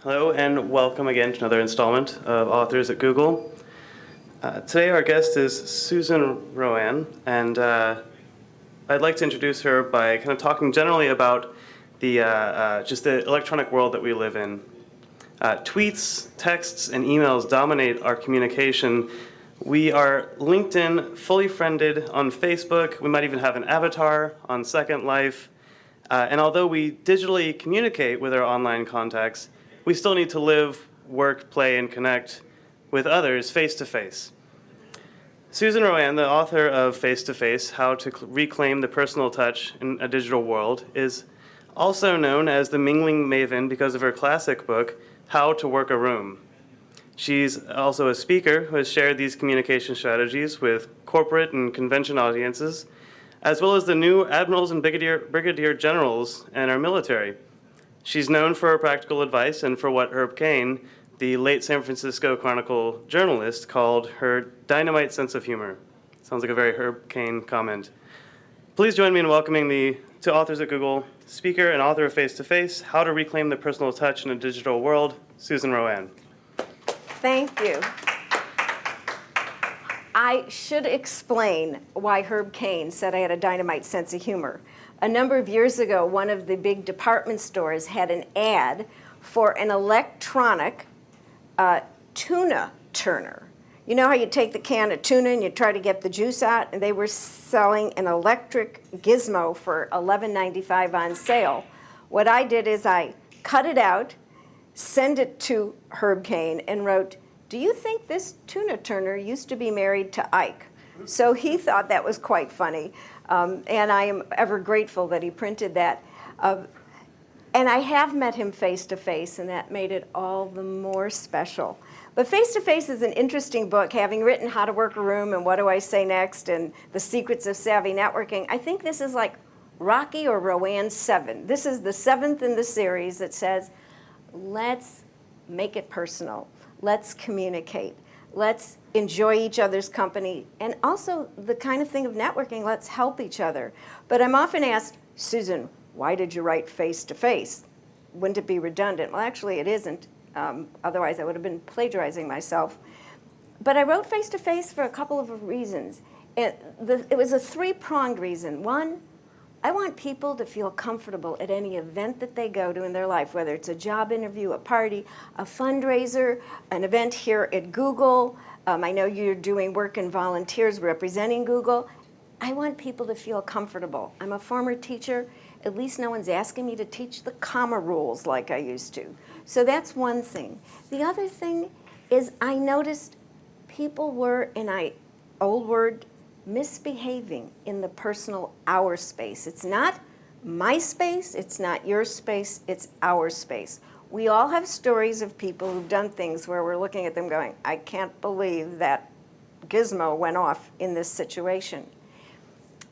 Hello and welcome again to another installment of Authors at Google. Today our guest is Susan RoAne, and I'd like to introduce her by kind of talking generally about the just the electronic world that we live in. Tweets, texts, and emails dominate our communication. We are linked in, fully friended on Facebook. We might even have an avatar on Second Life. And although we digitally communicate with our online contacts, we still need to live, work, play, and connect with others face-to-face. Susan RoAne, the author of Face-to-Face, How to Reclaim the Personal Touch in a Digital World, is also known as the mingling maven because of her classic book, How to Work a Room. She's also a speaker who has shared these communication strategies with corporate and convention audiences, as well as the new admirals and brigadier generals in our military. She's known for her practical advice and for what Herb Caen, the late San Francisco Chronicle journalist, called her dynamite sense of humor. Sounds like a very Herb Caen comment. Please join me in welcoming to Authors at Google, speaker and author of Face-to-Face, How to Reclaim the Personal Touch in a Digital World, Susan RoAne. Thank you. I should explain why Herb Caen said I had a dynamite sense of humor. A number of years ago, one of the big department stores had an ad for an electronic tuna turner. You know how you take the can of tuna and you try to get the juice out? And they were selling an electric gizmo for $11.95 on sale. What I did is I cut it out, sent it to Herb Caen, and wrote, "Do you think this tuna turner used to be married to Ike?" So he thought that was quite funny. And I am ever grateful that he printed that. And I have met him face-to-face, and that made it all the more special. But Face-to-Face is an interesting book. Having written How to Work a Room and What Do I Say Next and The Secrets of Savvy Networking, I think this is like Rocky or Rowan 7. This is the 7th in the series that says, let's make it personal. Let's communicate. Let's enjoy each other's company. And also the kind of thing of networking, let's help each other. But I'm often asked, Susan, why did you write Face-to-Face? Wouldn't it be redundant? Well, actually it isn't. Otherwise I would have been plagiarizing myself. But I wrote Face-to-Face for a couple of reasons. It was a three-pronged reason. One, I want people to feel comfortable at any event that they go to in their life, whether it's a job interview, a party, a fundraiser, an event here at Google. I know you're doing work in volunteers representing Google. I want people to feel comfortable. I'm a former teacher. At least no one's asking me to teach the comma rules like I used to. So that's one thing. The other thing is I noticed people were, in an old word, misbehaving in the personal our space. It's not my space, it's not your space, it's our space. We all have stories of people who've done things where we're looking at them going, I can't believe that gizmo went off in this situation.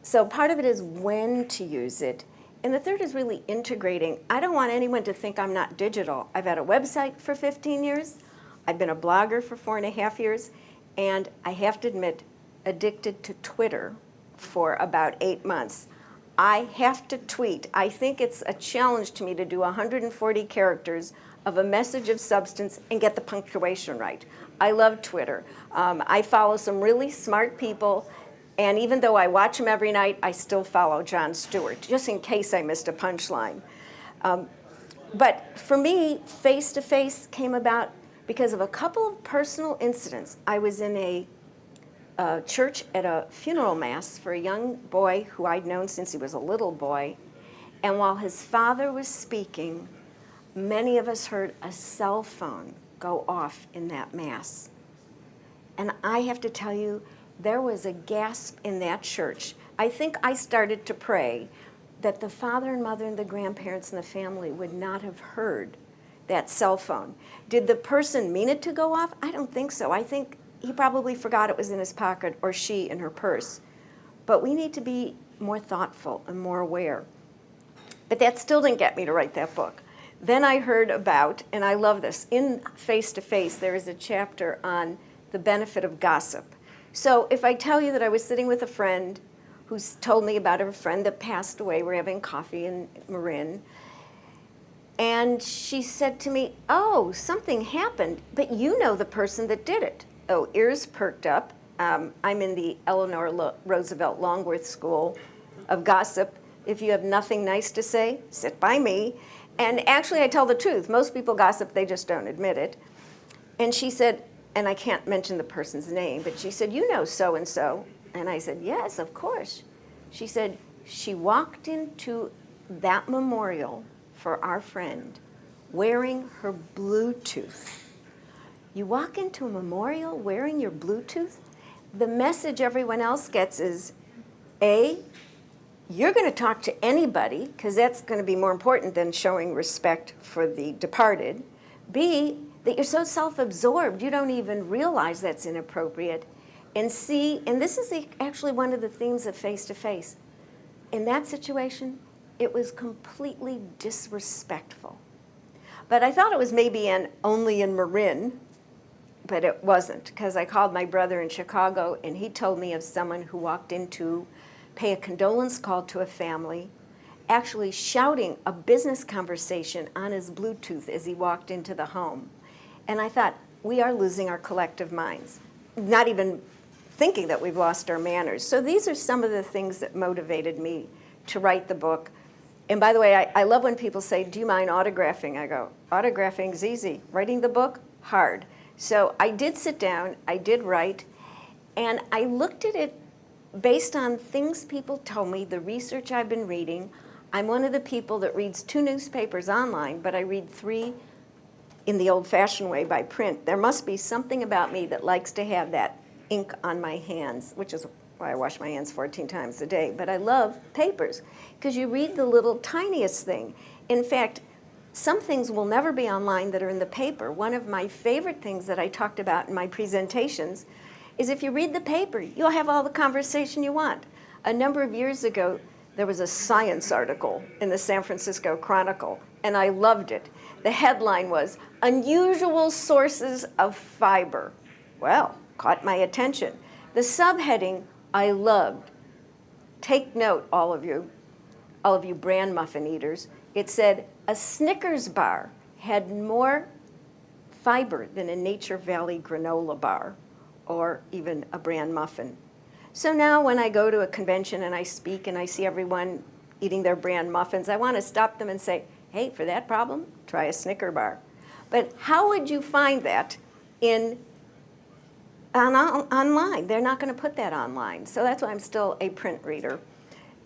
So part of it is when to use it. And the third is really integrating. I don't want anyone to think I'm not digital. I've had a website for 15 years. I've been a blogger for 4.5 years. And I have to admit, addicted to Twitter for about 8 months. I have to tweet. I think it's a challenge to me to do 140 characters of a message of substance and get the punctuation right. I love Twitter. I follow some really smart people, and even though I watch them every night, I still follow Jon Stewart, just in case I missed a punchline. But for me, Face-to-Face came about because of a couple of personal incidents. I was in a church at a funeral mass for a young boy who I'd known since he was a little boy. And while his father was speaking, many of us heard a cell phone go off in that mass. And I have to tell you, there was a gasp in that church. I think I started to pray that the father and mother and the grandparents and the family would not have heard that cell phone. Did the person mean it to go off? I don't think so. I think he probably forgot it was in his pocket, or she in her purse. But we need to be more thoughtful and more aware. But that still didn't get me to write that book. Then I heard about, and I love this, in Face-to-Face there is a chapter on the benefit of gossip. So if I tell you that I was sitting with a friend who's told me about a friend that passed away, we're having coffee in Marin, and And she said to me, oh, something happened, but you know the person that did it. Oh, ears perked up. I'm in the Eleanor Roosevelt Longworth School of Gossip. If you have nothing nice to say, sit by me. And actually, I tell the truth. Most people gossip, they just don't admit it. And she said, and I can't mention the person's name, but she said, you know so-and-so. And I said, yes, of course. She said, she walked into that memorial for our friend wearing her Bluetooth. You walk into a memorial wearing your Bluetooth? The message everyone else gets is, A, you're going to talk to anybody, because that's going to be more important than showing respect for the departed. B, that you're so self-absorbed you don't even realize that's inappropriate. And C, and this is actually one of the themes of face-to-face, in that situation, it was completely disrespectful. But I thought it was maybe only in Marin, but it wasn't, because I called my brother in Chicago, and he told me of someone who walked in to pay a condolence call to a family, actually shouting a business conversation on his Bluetooth as he walked into the home. And I thought, we are losing our collective minds, not even thinking that we've lost our manners. So these are some of the things that motivated me to write the book. And by the way, I love when people say, do you mind autographing? I go, autographing's easy. Writing the book, hard. So I did sit down, I did write, and I looked at it based on things people told me, the research I've been reading. I'm one of the people that reads 2 newspapers online, but I read 3 in the old-fashioned way by print. There must be something about me that likes to have that ink on my hands, which is why I wash my hands 14 times a day. But I love papers, because you read the little tiniest thing. In fact, some things will never be online that are in the paper. One of my favorite things that I talked about in my presentations is if you read the paper, you'll have all the conversation you want. A number of years ago, there was a science article in the San Francisco Chronicle, and I loved it. The headline was, Unusual Sources of Fiber. Well, caught my attention. The subheading I loved. Take note, all of you bran muffin eaters. It said, a Snickers bar had more fiber than a Nature Valley granola bar, or even a bran muffin. So now when I go to a convention and I speak and I see everyone eating their bran muffins, I want to stop them and say, hey, for that problem, try a Snicker bar. But how would you find that online? They're not going to put that online. So that's why I'm still a print reader.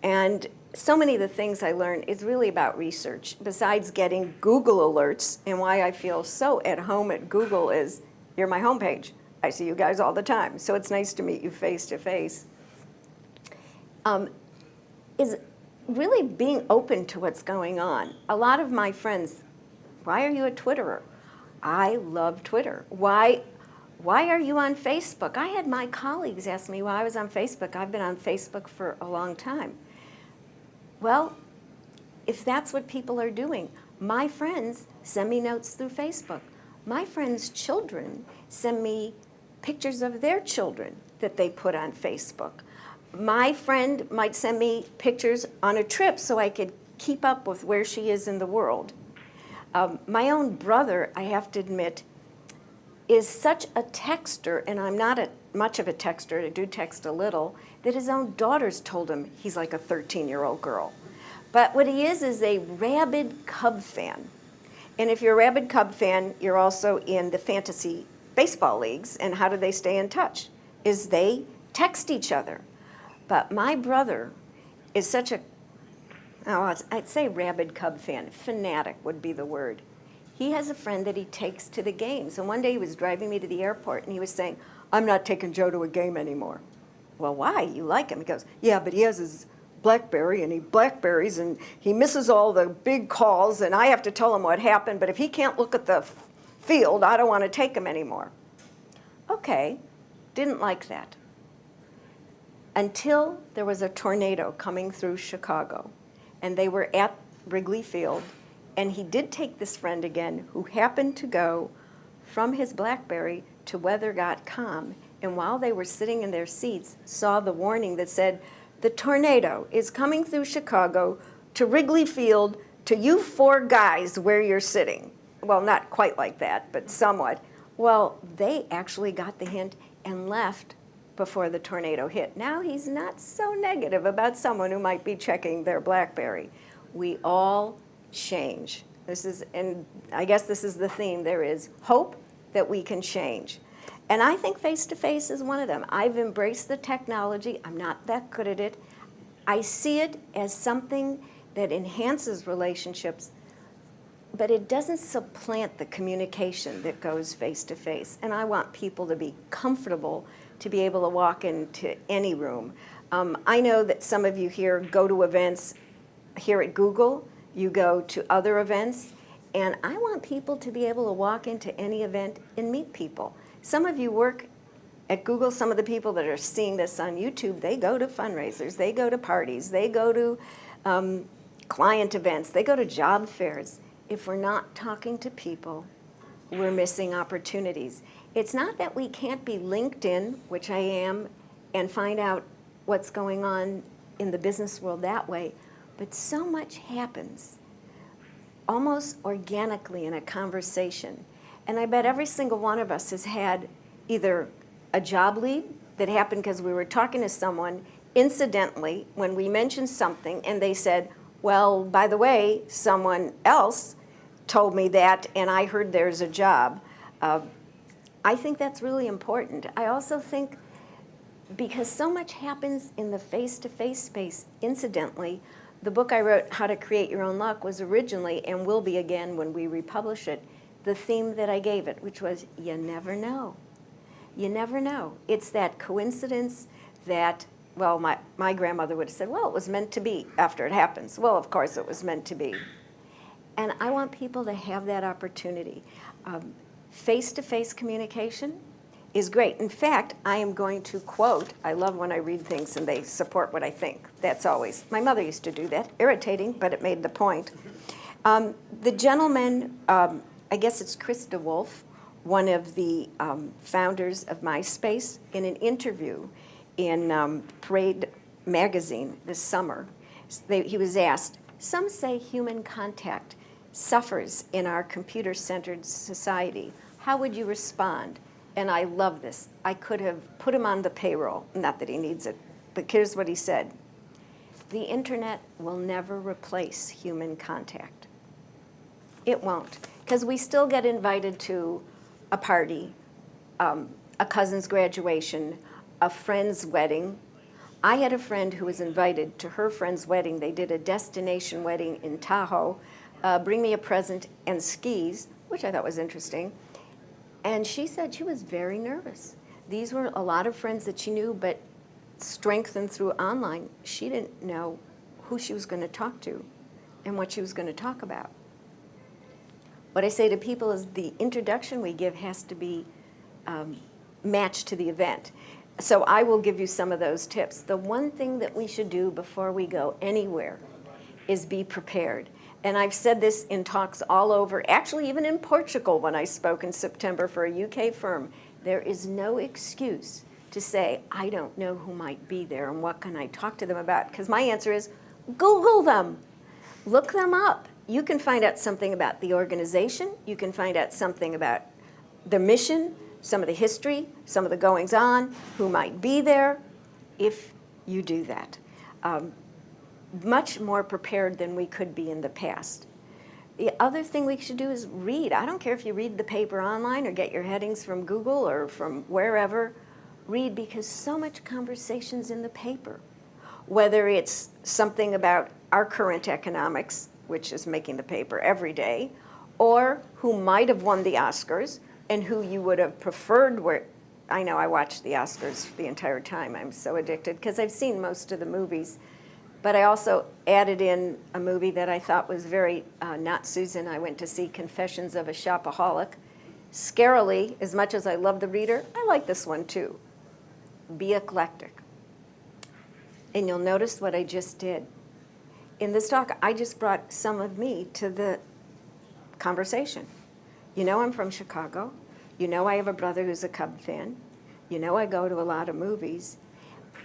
And so many of the things I learned is really about research. Besides getting Google alerts, and why I feel so at home at Google is, you're my homepage. I see you guys all the time, so it's nice to meet you face to face. Is really being open to what's going on. A lot of my friends, why are you a Twitterer? I love Twitter. Why are you on Facebook? I had my colleagues ask me why I was on Facebook. I've been on Facebook for a long time. Well, if that's what people are doing, my friends send me notes through Facebook. My friends' children send me pictures of their children that they put on Facebook. My friend might send me pictures on a trip so I could keep up with where she is in the world. My own brother, I have to admit, is such a texter, and I'm not much of a texter, I do text a little, that his own daughters told him he's like a 13-year-old girl. But what he is a rabid Cub fan. And if you're a rabid Cub fan, you're also in the fantasy baseball leagues, and how do they stay in touch? Is they text each other. But my brother is such a, I'd say rabid Cub fan, fanatic would be the word. He has a friend that he takes to the games, and one day he was driving me to the airport, and he was saying, I'm not taking Joe to a game anymore. Well, why? You like him? He goes, yeah, but he has his BlackBerry, and he blackberries, and he misses all the big calls, and I have to tell him what happened, but if he can't look at the field, I don't want to take him anymore. Okay, didn't like that. Until there was a tornado coming through Chicago, and they were at Wrigley Field, and he did take this friend again, who happened to go from his BlackBerry to weather.com, and while they were sitting in their seats, saw the warning that said, the tornado is coming through Chicago to Wrigley Field to you four guys where you're sitting. Well, not quite like that, but somewhat. Well, they actually got the hint and left before the tornado hit. Now he's not so negative about someone who might be checking their BlackBerry. We all change. And I guess this is the theme. There is hope that we can change. And I think face-to-face is one of them. I've embraced the technology. I'm not that good at it. I see it as something that enhances relationships, but it doesn't supplant the communication that goes face-to-face. And I want people to be comfortable to be able to walk into any room. I know that some of you here go to events here at Google. You go to other events. And I want people to be able to walk into any event and meet people. Some of you work at Google. Some of the people that are seeing this on YouTube, they go to fundraisers, they go to parties, they go to client events, they go to job fairs. If we're not talking to people, we're missing opportunities. It's not that we can't be LinkedIn, which I am, and find out what's going on in the business world that way, but so much happens almost organically in a conversation. And I bet every single one of us has had either a job lead that happened because we were talking to someone incidentally when we mentioned something and they said, well, by the way, someone else told me that and I heard there's a job. I think that's really important. I also think because so much happens in the face-to-face space incidentally, the book I wrote, How to Create Your Own Luck, was originally, and will be again when we republish it, the theme that I gave it, which was, you never know. You never know. It's that coincidence that, well, my grandmother would have said, well, it was meant to be after it happens. Well, of course it was meant to be. And I want people to have that opportunity. Face-to-face communication is great. In fact, I am going to quote, I love when I read things and they support what I think. That's always, my mother used to do that. Irritating, but it made the point. The gentleman, I guess it's Chris DeWolf, one of the founders of MySpace, in an interview in Parade magazine this summer, he was asked, some say human contact suffers in our computer-centered society. How would you respond? And I love this. I could have put him on the payroll, not that he needs it, but here's what he said. The internet will never replace human contact. It won't, because we still get invited to a party, a cousin's graduation, a friend's wedding. I had a friend who was invited to her friend's wedding. They did a destination wedding in Tahoe, bring me a present and skis, which I thought was interesting. And she said she was very nervous. These were a lot of friends that she knew, but strengthened through online. She didn't know who she was going to talk to and what she was going to talk about. What I say to people is the introduction we give has to be matched to the event. So I will give you some of those tips. The one thing that we should do before we go anywhere is be prepared. And I've said this in talks all over, actually even in Portugal when I spoke in September for a UK firm. There is no excuse to say, I don't know who might be there and what can I talk to them about? Because my answer is, Google them. Look them up. You can find out something about the organization. You can find out something about their mission, some of the history, some of the goings-on, who might be there, if you do that. Much more prepared than we could be in the past. The other thing we should do is read. I don't care if you read the paper online or get your headings from Google or from wherever. Read, because so much conversation's in the paper. Whether it's something about our current economics, which is making the paper every day, or who might have won the Oscars and who you would have preferred where. I know I watched the Oscars the entire time. I'm so addicted because I've seen most of the movies. But I also added in a movie that I thought was very not Susan. I went to see Confessions of a Shopaholic. Scarily, as much as I love the reader, I like this one too. Be eclectic. And you'll notice what I just did. In this talk, I just brought some of me to the conversation. You know I'm from Chicago. You know I have a brother who's a Cub fan. You know I go to a lot of movies.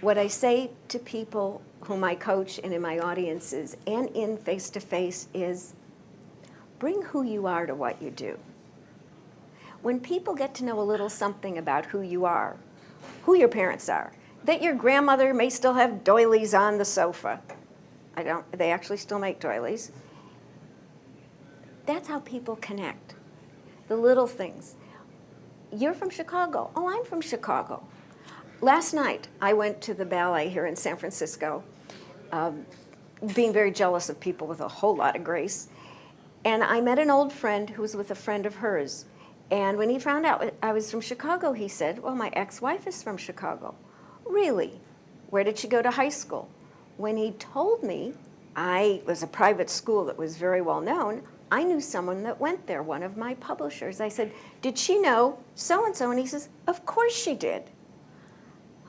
what I say to people whom I coach and in my audiences and in face-to-face is bring who you are to what you do. When people get to know a little something about who you are, who your parents are, that your grandmother may still have doilies on the sofa. They actually still make doilies. That's how people connect. The little things. You're from Chicago. Oh, I'm from Chicago. Last night, I went to the ballet here in San Francisco, being very jealous of people with a whole lot of grace. And I met an old friend who was with a friend of hers. And when he found out I was from Chicago, he said, well, my ex-wife is from Chicago. Really? Where did she go to high school? When he told me I was a private school that was very well known, I knew someone that went there, one of my publishers. I said, did she know so-and-so? And he says, of course she did.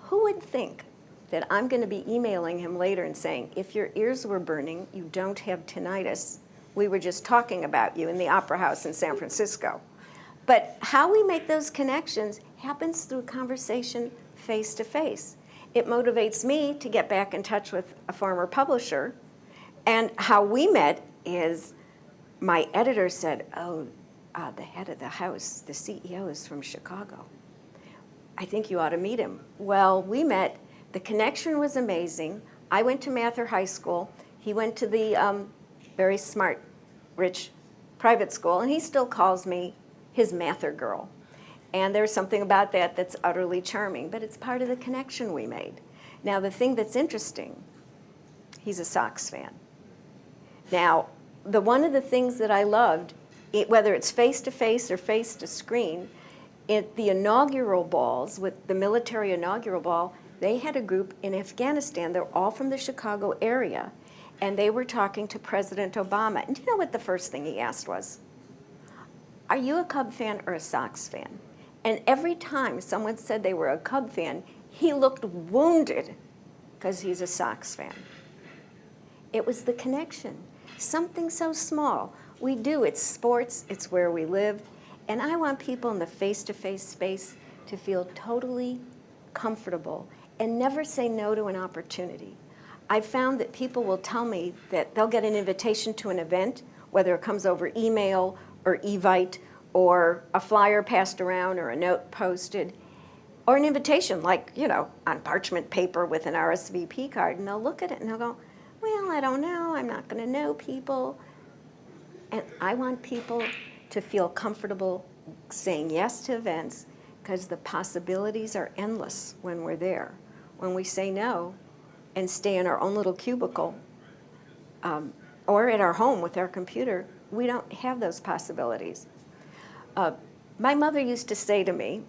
Who would think that I'm going to be emailing him later and saying, if your ears were burning, you don't have tinnitus. We were just talking about you in the Opera House in San Francisco. But how we make those connections happens through conversation face to face. It motivates me to get back in touch with a former publisher. And how we met is my editor said, oh, the head of the house, the CEO is from Chicago. I think you ought to meet him. Well, we met. The connection was amazing. I went to Mather High School. He went to the very smart, rich private school, and he still calls me his Mather girl. And there's something about that that's utterly charming, but it's part of the connection we made. Now, the thing that's interesting, he's a Sox fan. Now, one of the things that I loved, whether it's face-to-face or face-to-screen, at the inaugural balls, with the military inaugural ball, they had a group in Afghanistan. They're all from the Chicago area, and they were talking to President Obama. And do you know what the first thing he asked was? Are you a Cub fan or a Sox fan? And every time someone said they were a Cub fan, he looked wounded because he's a Sox fan. It was the connection. Something so small. We do. It's sports. It's where we live. And I want people in the face-to-face space to feel totally comfortable and never say no to an opportunity. I've found that people will tell me that they'll get an invitation to an event, whether it comes over email or Evite or a flyer passed around or a note posted, or an invitation like, on parchment paper with an RSVP card, and they'll look at it and they'll go, well, I don't know, I'm not going to know people. And I want people to feel comfortable saying yes to events because the possibilities are endless when we're there. When we say no and stay in our own little cubicle or at our home with our computer, we don't have those possibilities. My mother used to say to me,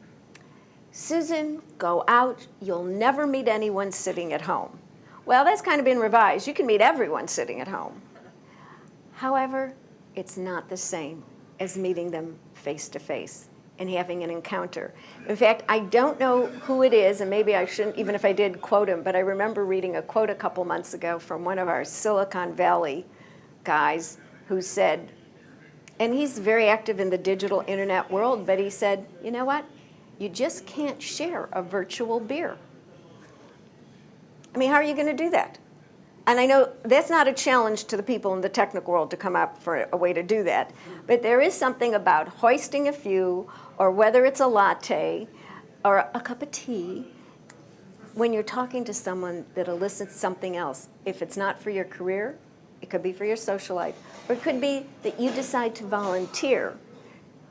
Susan, go out, you'll never meet anyone sitting at home. Well, that's kind of been revised. You can meet everyone sitting at home. However, it's not the same as meeting them face to face and having an encounter. In fact, I don't know who it is, and maybe I shouldn't, even if I did quote him, but I remember reading a quote a couple months ago from one of our Silicon Valley guys who said, and he's very active in the digital internet world, but he said, you know what? You just can't share a virtual beer. I mean, how are you going to do that? And I know that's not a challenge to the people in the technical world to come up for a way to do that. But there is something about hoisting a few, or whether it's a latte or a cup of tea, when you're talking to someone that elicits something else. If it's not for your career, it could be for your social life, or it could be that you decide to volunteer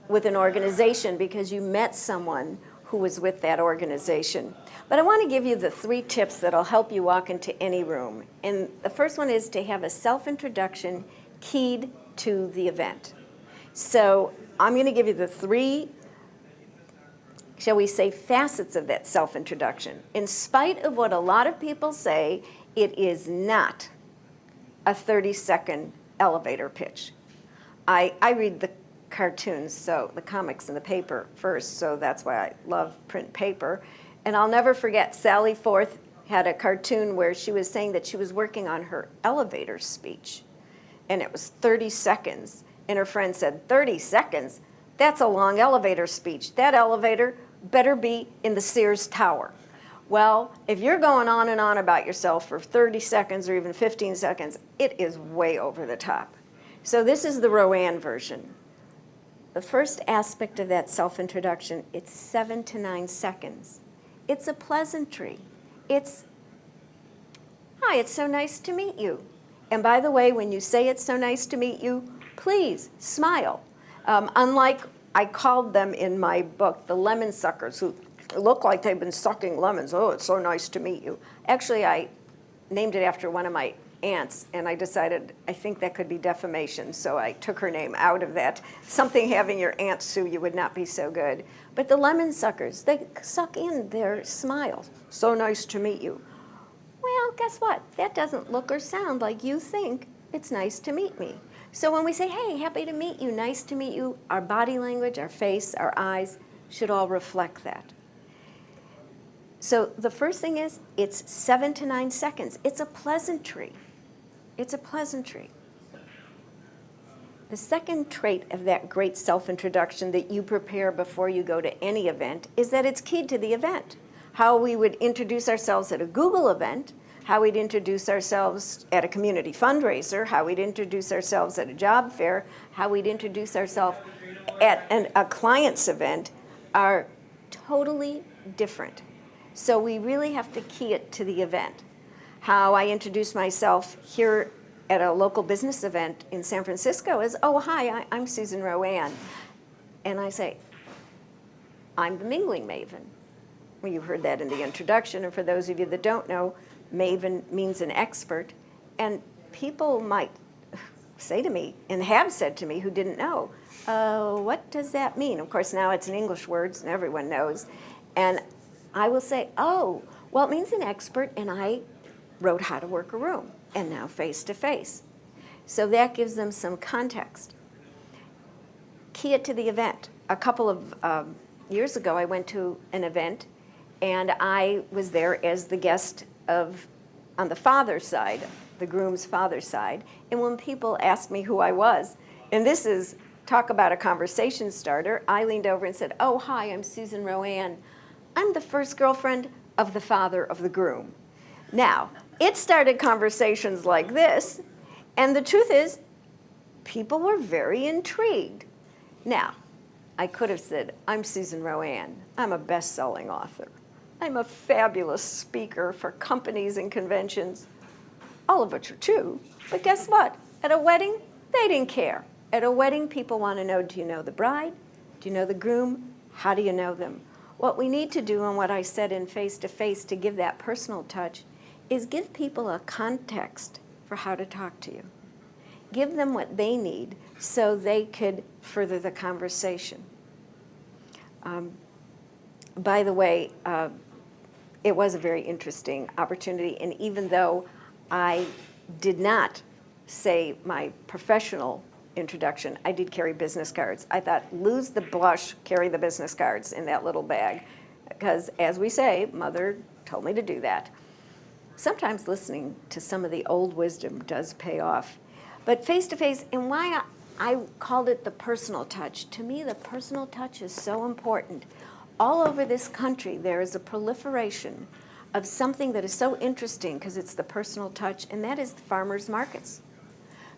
with an organization because you met someone who was with that organization. But I want to give you the 3 tips that'll help you walk into any room. And the first one is to have a self-introduction keyed to the event. So I'm going to give you the 3, shall we say, facets of that self-introduction. In spite of what a lot of people say, it is not a 30-second elevator pitch. I read the cartoons, so the comics in the paper first, so that's why I love print paper. And I'll never forget, Sally Forth had a cartoon where she was saying that she was working on her elevator speech, and it was 30 seconds. And her friend said, 30 seconds? That's a long elevator speech. That elevator better be in the Sears Tower. Well, if you're going on and on about yourself for 30 seconds or even 15 seconds, it is way over the top. So this is the RoAne version. The first aspect of that self-introduction, it's 7 to 9 seconds. It's a pleasantry. It's, hi, it's so nice to meet you. And by the way, when you say it's so nice to meet you, please smile. Unlike, I called them in my book, the lemon suckers, who look like they've been sucking lemons. Oh, it's so nice to meet you. Actually, I named it after one of my aunts, and I decided I think that could be defamation, so I took her name out of that. Something having your aunt sue you would not be so good. But the lemon suckers, they suck in their smiles. So nice to meet you. Well, guess what? That doesn't look or sound like you think it's nice to meet me. So when we say, hey, happy to meet you, nice to meet you, our body language, our face, our eyes should all reflect that. So the first thing is, it's 7 to 9 seconds. It's a pleasantry. It's a pleasantry. The second trait of that great self-introduction that you prepare before you go to any event is that it's keyed to the event. How we would introduce ourselves at a Google event, how we'd introduce ourselves at a community fundraiser, how we'd introduce ourselves at a job fair, how we'd introduce ourselves at a client's event are totally different. So we really have to key it to the event. How I introduce myself here at a local business event in San Francisco is, oh, hi, I'm Susan RoAne. And I say, I'm the mingling maven. Well, you heard that in the introduction, and for those of you that don't know, maven means an expert. And people might say to me, and have said to me who didn't know, what does that mean? Of course, now it's an English word, and everyone knows. And I will say, oh, well, it means an expert, and I wrote How to Work a Room, and now face-to-face. So that gives them some context. Key it to the event. A couple of years ago, I went to an event, and I was there as the guest on the father's side, the groom's father's side, and when people asked me who I was, and this is, talk about a conversation starter, I leaned over and said, oh, hi, I'm Susan RoAne. I'm the first girlfriend of the father of the groom. Now, it started conversations like this, and the truth is, people were very intrigued. Now, I could have said, I'm Susan RoAne. I'm a best-selling author. I'm a fabulous speaker for companies and conventions, all of which are true. But guess what? At a wedding, they didn't care. At a wedding, people want to know, do you know the bride? Do you know the groom? How do you know them? What we need to do, and what I said in face-to-face to give that personal touch, is give people a context for how to talk to you. Give them what they need so they could further the conversation. By the way, it was a very interesting opportunity, and even though I did not say my professional introduction, I did carry business cards. I thought, lose the blush, carry the business cards in that little bag. Because as we say, Mother told me to do that. Sometimes listening to some of the old wisdom does pay off. But face-to-face, and why I called it the personal touch. To me, the personal touch is so important. All over this country, there is a proliferation of something that is so interesting because it's the personal touch, and that is the farmers' markets.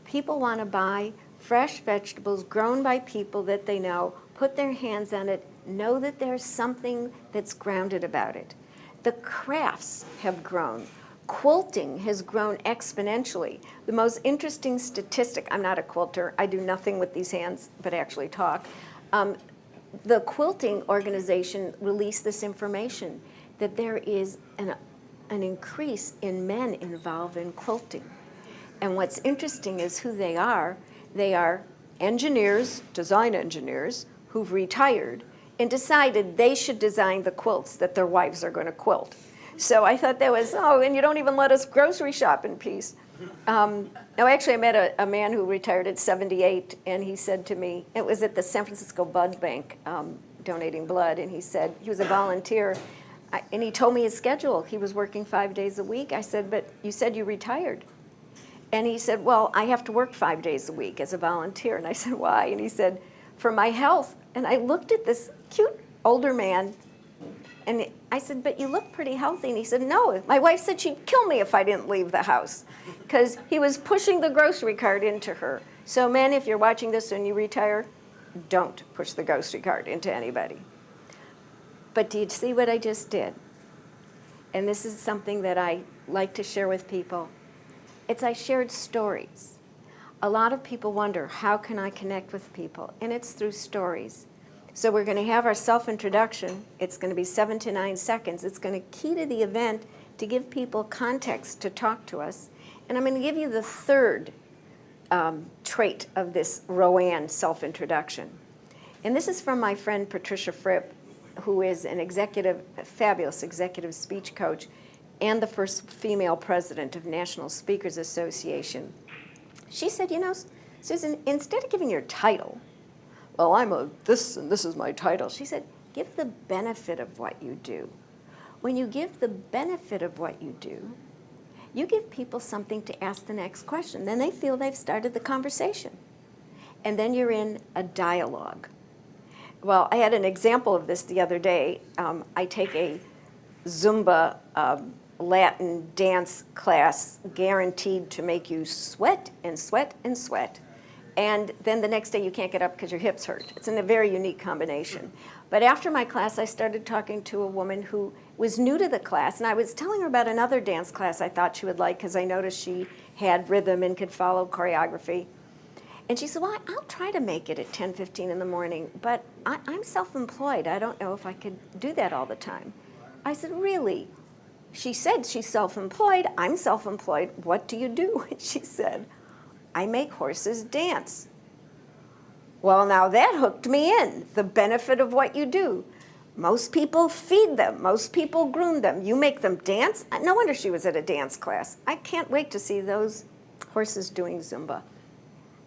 People want to buy fresh vegetables grown by people that they know, put their hands on it, know that there's something that's grounded about it. The crafts have grown. Quilting has grown exponentially. The most interesting statistic, I'm not a quilter, I do nothing with these hands but actually talk. The quilting organization released this information that there is an increase in men involved in quilting. And what's interesting is who they are. They are engineers, design engineers, who've retired and decided they should design the quilts that their wives are going to quilt. So I thought that was, oh, and you don't even let us grocery shop in peace. No, actually, I met a man who retired at 78, and he said to me, it was at the San Francisco Blood Bank donating blood, and he said, he was a volunteer, and he told me his schedule. He was working 5 days a week. I said, but you said you retired. And he said, well, I have to work 5 days a week as a volunteer. And I said, why? And he said, for my health. And I looked at this cute older man, And I said, but you look pretty healthy. And he said, no, my wife said she'd kill me if I didn't leave the house, because he was pushing the grocery cart into her. So men, if you're watching this and you retire, don't push the grocery cart into anybody. But do you see what I just did? And this is something that I like to share with people. I shared stories. A lot of people wonder, how can I connect with people? And it's through stories. So we're going to have our self-introduction. It's going to be 7 to 9 seconds. It's going to key to the event to give people context to talk to us. And I'm going to give you the third trait of this RoAne self-introduction. And this is from my friend Patricia Fripp, who is an executive, a fabulous executive speech coach and the first female president of National Speakers Association. She said, you know, Susan, instead of giving your title, well, I'm a this and this is my title, she said, give the benefit of what you do. When you give the benefit of what you do, you give people something to ask the next question. Then they feel they've started the conversation. And then you're in a dialogue. Well, I had an example of this the other day. I take a Zumba Latin dance class guaranteed to make you sweat and sweat and sweat. And then the next day you can't get up because your hips hurt. It's in a very unique combination. But after my class, I started talking to a woman who was new to the class, and I was telling her about another dance class I thought she would like because I noticed she had rhythm and could follow choreography. And she said, well, I'll try to make it at 10:15 in the morning, but I'm self-employed. I don't know if I could do that all the time. I said, really? She said she's self-employed. I'm self-employed. What do you do? And she said, I make horses dance. Well, now that hooked me in, the benefit of what you do. Most people feed them. Most people groom them. You make them dance? No wonder she was at a dance class. I can't wait to see those horses doing Zumba.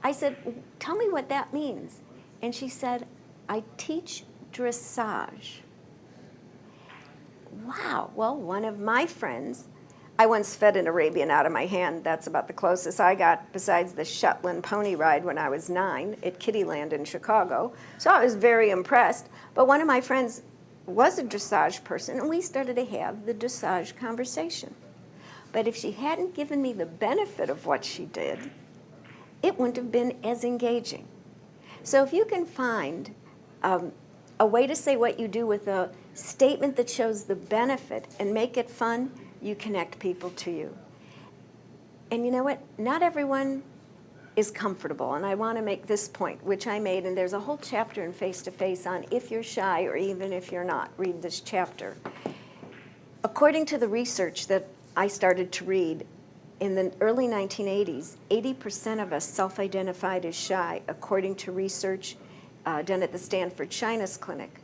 I said, tell me what that means. And she said, I teach dressage. Wow, well, one of my friends, I once fed an Arabian out of my hand. That's about the closest I got besides the Shetland pony ride when I was 9 at Kittyland in Chicago. So I was very impressed. But one of my friends was a dressage person, and we started to have the dressage conversation. But if she hadn't given me the benefit of what she did, it wouldn't have been as engaging. So if you can find a way to say what you do with a statement that shows the benefit and make it fun, you connect people to you. And you know what? Not everyone is comfortable. And I want to make this point, which I made, and there's a whole chapter in Face-to-Face on if you're shy or even if you're not. Read this chapter. According to the research that I started to read, in the early 1980s, 80% of us self-identified as shy, according to research done at the Stanford Shyness Clinic.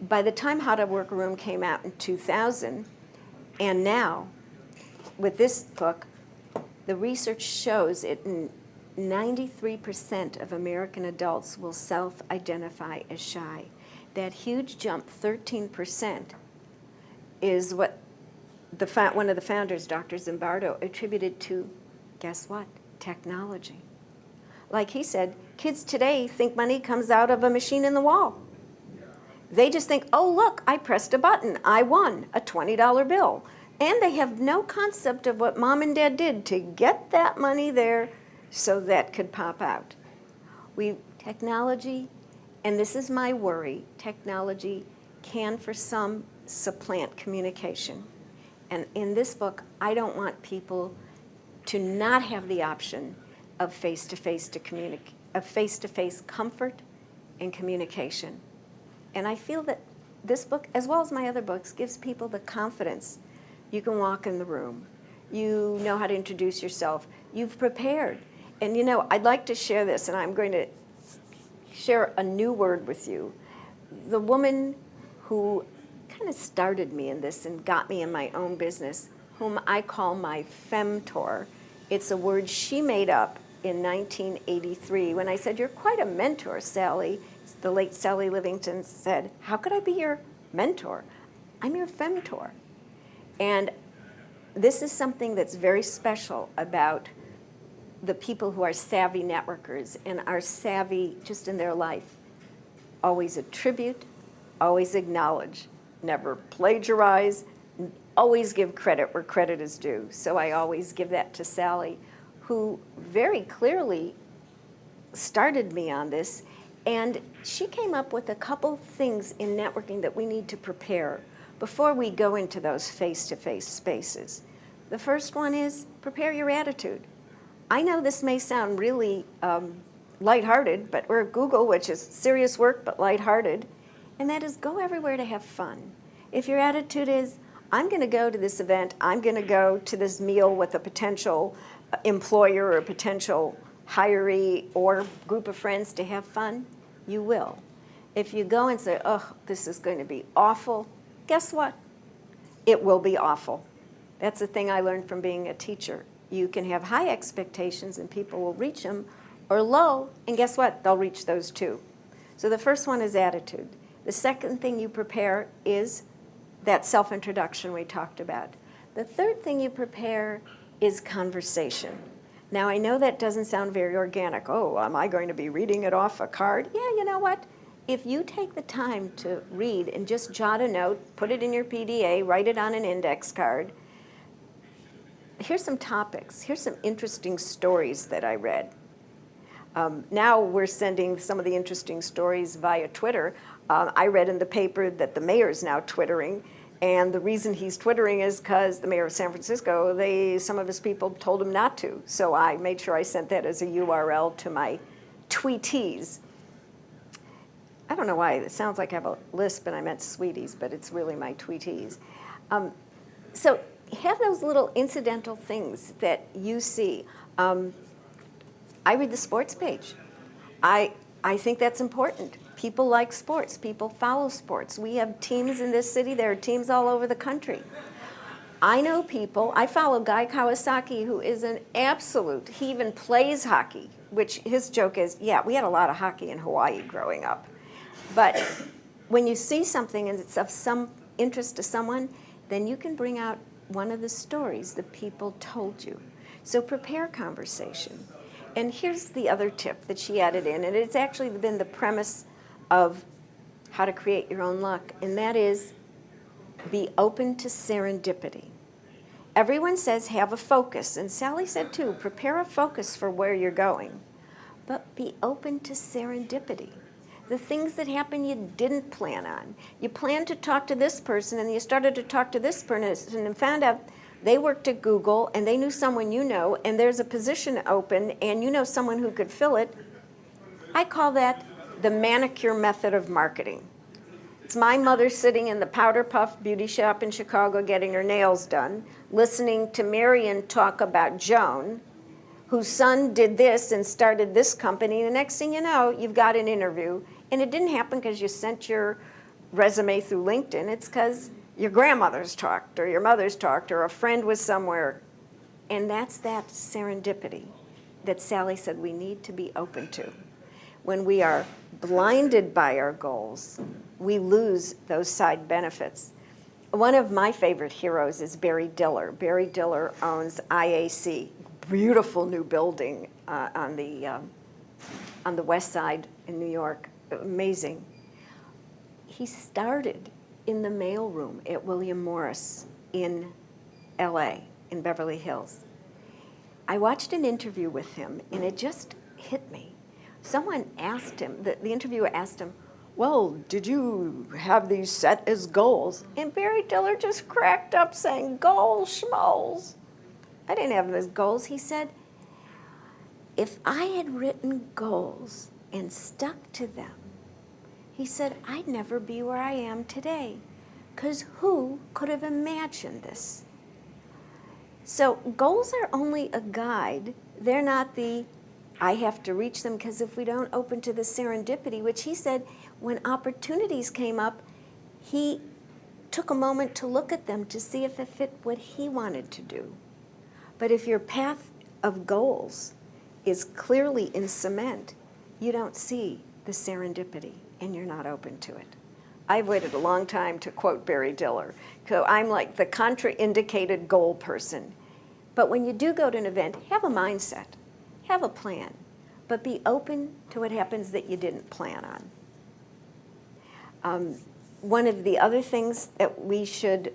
By the time How to Work a Room came out in 2000, and now, with this book, the research shows it 93% of American adults will self-identify as shy. That huge jump, 13%, is what one of the founders, Dr. Zimbardo, attributed to, guess what? Technology. Like he said, kids today think money comes out of a machine in the wall. They just think, oh, look, I pressed a button. I won a $20 bill. And they have no concept of what mom and dad did to get that money there so that could pop out. Technology, and this is my worry, technology can, for some, supplant communication. And in this book, I don't want people to not have the option of face-to-face comfort and communication. And I feel that this book, as well as my other books, gives people the confidence. You can walk in the room. You know how to introduce yourself. You've prepared. And you know, I'd like to share this, and I'm going to share a new word with you. The woman who kind of started me in this and got me in my own business, whom I call my femtor. It's a word she made up in 1983 when I said, you're quite a mentor, Sally. The late Sally Livingston said, how could I be your mentor? I'm your femtor. And this is something that's very special about the people who are savvy networkers and are savvy just in their life. Always attribute, always acknowledge. never plagiarize, always give credit where credit is due. So I always give that to Sally, who very clearly started me on this. And she came up with a couple things in networking that we need to prepare before we go into those face-to-face spaces. The first one is prepare your attitude. I know this may sound really lighthearted, but we're at Google, which is serious work but lighthearted, and that is go everywhere to have fun. If your attitude is, I'm going to go to this event, I'm going to go to this meal with a potential employer or a potential hiree or group of friends to have fun, you will. If you go and say, oh, this is going to be awful, guess what? It will be awful. That's the thing I learned from being a teacher. You can have high expectations and people will reach them, or low, and guess what? They'll reach those too. So the first one is attitude. The second thing you prepare is that self-introduction we talked about. The third thing you prepare is conversation. Now, I know that doesn't sound very organic. Oh, am I going to be reading it off a card? Yeah, you know what? If you take the time to read and just jot a note, put it in your PDA, write it on an index card, here's some topics. Here's some interesting stories that I read. Now we're sending some of the interesting stories via Twitter. I read in the paper that the mayor's now twittering, and the reason he's twittering is because the mayor of San Francisco, some of his people told him not to. So I made sure I sent that as a URL to my tweetees. I don't know why, it sounds like I have a lisp and I meant sweeties, but it's really my tweetees. So have those little incidental things that you see. I read the sports page. I think that's important. People like sports. People follow sports. We have teams in this city. There are teams all over the country. I know people. I follow Guy Kawasaki, who is an absolute, he even plays hockey, which his joke is, yeah, we had a lot of hockey in Hawaii growing up. But when you see something and it's of some interest to someone, then you can bring out one of the stories that people told you. So prepare conversation. And here's the other tip that she added in, and it's actually been the premise of how to create your own luck, and that is be open to serendipity. Everyone says have a focus, and Sally said too, prepare a focus for where you're going, but be open to serendipity. The things that happen you didn't plan on. You planned to talk to this person, and you started to talk to this person and found out they worked at Google, and they knew someone you know, and there's a position open, and you know someone who could fill it. I call that the manicure method of marketing. It's my mother sitting in the Powder Puff beauty shop in Chicago getting her nails done, listening to Marion talk about Joan, whose son did this and started this company. The next thing you know, you've got an interview, and it didn't happen because you sent your resume through LinkedIn. It's because your grandmother's talked, or your mother's talked, or a friend was somewhere. And that's that serendipity that Sally said we need to be open to. When we are blinded by our goals, we lose those side benefits. One of my favorite heroes is Barry Diller. Barry Diller owns IAC, beautiful new building on the west side in New York, amazing. He started in the mailroom at William Morris in LA, in Beverly Hills. I watched an interview with him, and it just hit me. Someone asked him, the interviewer asked him, well, did you have these set as goals? And Barry Diller just cracked up saying, goals, schmoles. I didn't have them as goals. He said, if I had written goals and stuck to them, he said, I'd never be where I am today, because who could have imagined this? So goals are only a guide. They're not the, I have to reach them, because if we don't open to the serendipity, which he said, when opportunities came up, he took a moment to look at them to see if it fit what he wanted to do. But if your path of goals is clearly in cement, you don't see the serendipity, and you're not open to it. I've waited a long time to quote Barry Diller. So I'm like the contraindicated goal person. But when you do go to an event, have a mindset, have a plan, but be open to what happens that you didn't plan on. One of the other things that we should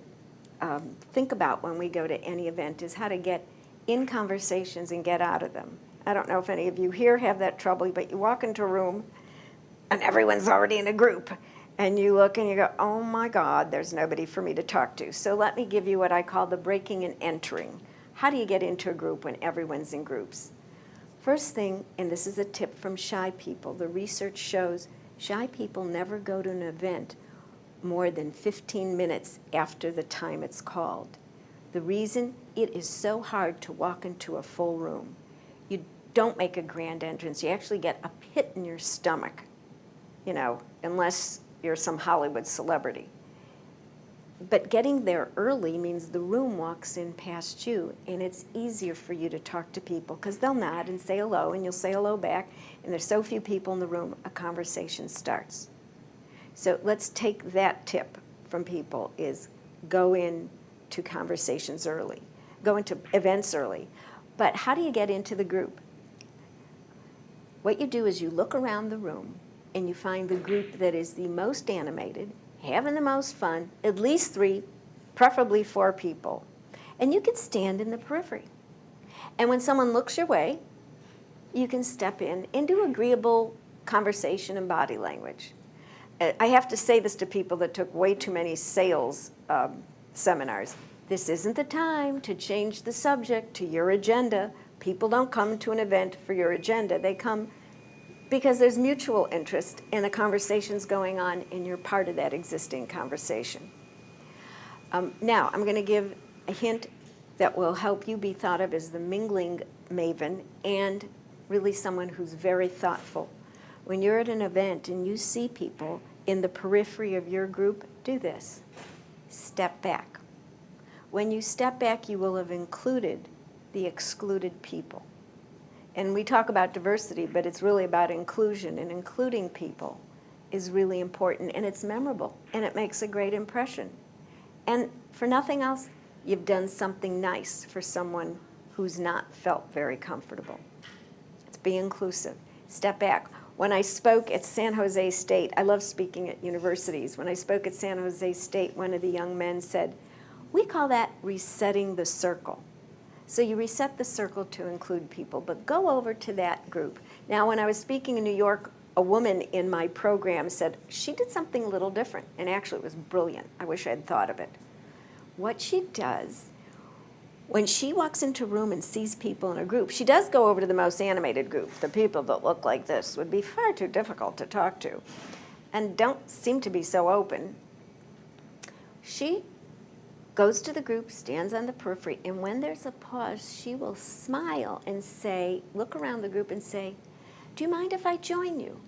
think about when we go to any event is how to get in conversations and get out of them. I don't know if any of you here have that trouble, but you walk into a room and everyone's already in a group, and you look and you go, oh my God, there's nobody for me to talk to. So let me give you what I call the breaking and entering. How do you get into a group when everyone's in groups? First thing, and this is a tip from shy people, the research shows shy people never go to an event more than 15 minutes after the time it's called. The reason, it is so hard to walk into a full room. You don't make a grand entrance. You actually get a pit in your stomach, unless you're some Hollywood celebrity. But getting there early means the room walks in past you, and it's easier for you to talk to people because they'll nod and say hello, and you'll say hello back, and there's so few people in the room, a conversation starts. So let's take that tip from people, is go into conversations early, go into events early. But how do you get into the group? What you do is you look around the room and you find the group that is the most animated, having the most fun, at least 3, preferably 4 people. And you can stand in the periphery. And when someone looks your way, you can step in and do agreeable conversation and body language. I have to say this to people that took way too many sales seminars. This isn't the time to change the subject to your agenda. People don't come to an event for your agenda. They come because there's mutual interest and a conversation's going on and you're part of that existing conversation. Now, I'm going to give a hint that will help you be thought of as the mingling maven and really someone who's very thoughtful. When you're at an event and you see people in the periphery of your group, do this. Step back. When you step back, you will have included the excluded people. And we talk about diversity, but it's really about inclusion, and including people is really important, and it's memorable, and it makes a great impression. And for nothing else, you've done something nice for someone who's not felt very comfortable. It's be inclusive. Step back. When I spoke at San Jose State, I love speaking at universities. When I spoke at San Jose State, one of the young men said, we call that resetting the circle. So you reset the circle to include people, but go over to that group. Now, when I was speaking in New York, a woman in my program said she did something a little different, and actually it was brilliant. I wish I had thought of it. What she does, when she walks into a room and sees people in a group, she does go over to the most animated group. The people that look like this would be far too difficult to talk to and don't seem to be so open. She goes to the group, stands on the periphery, and when there's a pause, she will smile and say, look around the group and say, do you mind if I join you?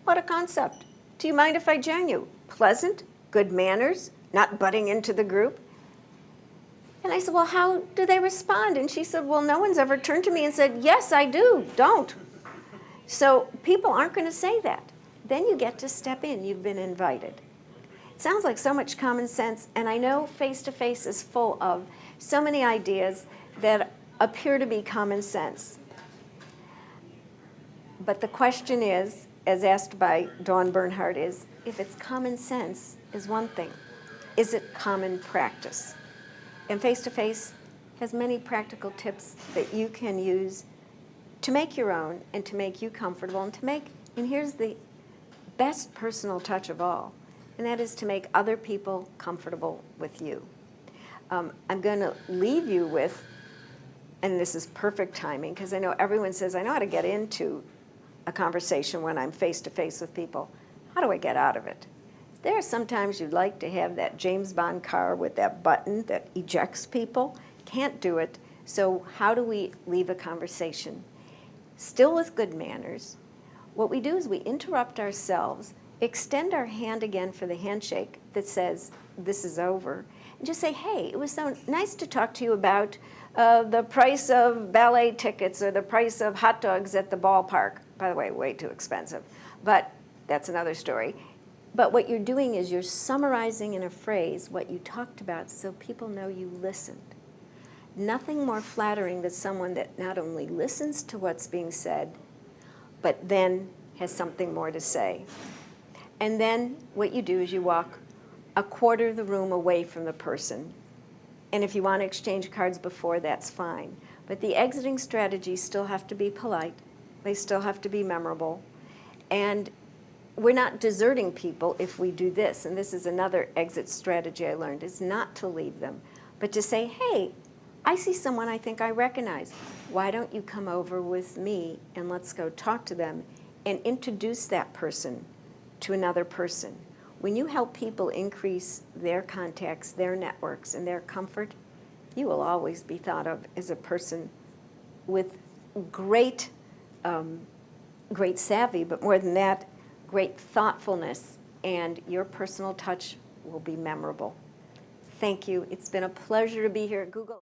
What a concept. Do you mind if I join you? Pleasant, good manners, not butting into the group. And I said, well, how do they respond? And she said, well, no one's ever turned to me and said, yes, I do, don't. So people aren't going to say that. Then you get to step in. You've been invited. It sounds like so much common sense, and I know face-to-face is full of so many ideas that appear to be common sense. But the question is, as asked by Dawn Bernhardt, is if it's common sense is one thing. Is it common practice? And face-to-face has many practical tips that you can use to make your own and to make you comfortable and here's the best personal touch of all, and that is to make other people comfortable with you. I'm going to leave you with, and this is perfect timing, because I know everyone says, I know how to get into a conversation when I'm face-to-face with people. How do I get out of it? There are sometimes you'd like to have that James Bond car with that button that ejects people. Can't do it. So how do we leave a conversation? Still with good manners. What we do is we interrupt ourselves, extend our hand again for the handshake that says, this is over, and just say, hey, it was so nice to talk to you about the price of ballet tickets or the price of hot dogs at the ballpark. By the way, way too expensive, but that's another story. But what you're doing is you're summarizing in a phrase what you talked about so people know you listened. Nothing more flattering than someone that not only listens to what's being said, but then has something more to say. And then what you do is you walk a quarter of the room away from the person. And if you want to exchange cards before, that's fine. But the exiting strategies still have to be polite. They still have to be memorable. And we're not deserting people if we do this. And this is another exit strategy I learned, is not to leave them, but to say, hey, I see someone I think I recognize. Why don't you come over with me and let's go talk to them and introduce that person to another person. When you help people increase their contacts, their networks, and their comfort, you will always be thought of as a person with great, great savvy, but more than that, great thoughtfulness, and your personal touch will be memorable. Thank you. It's been a pleasure to be here at Google.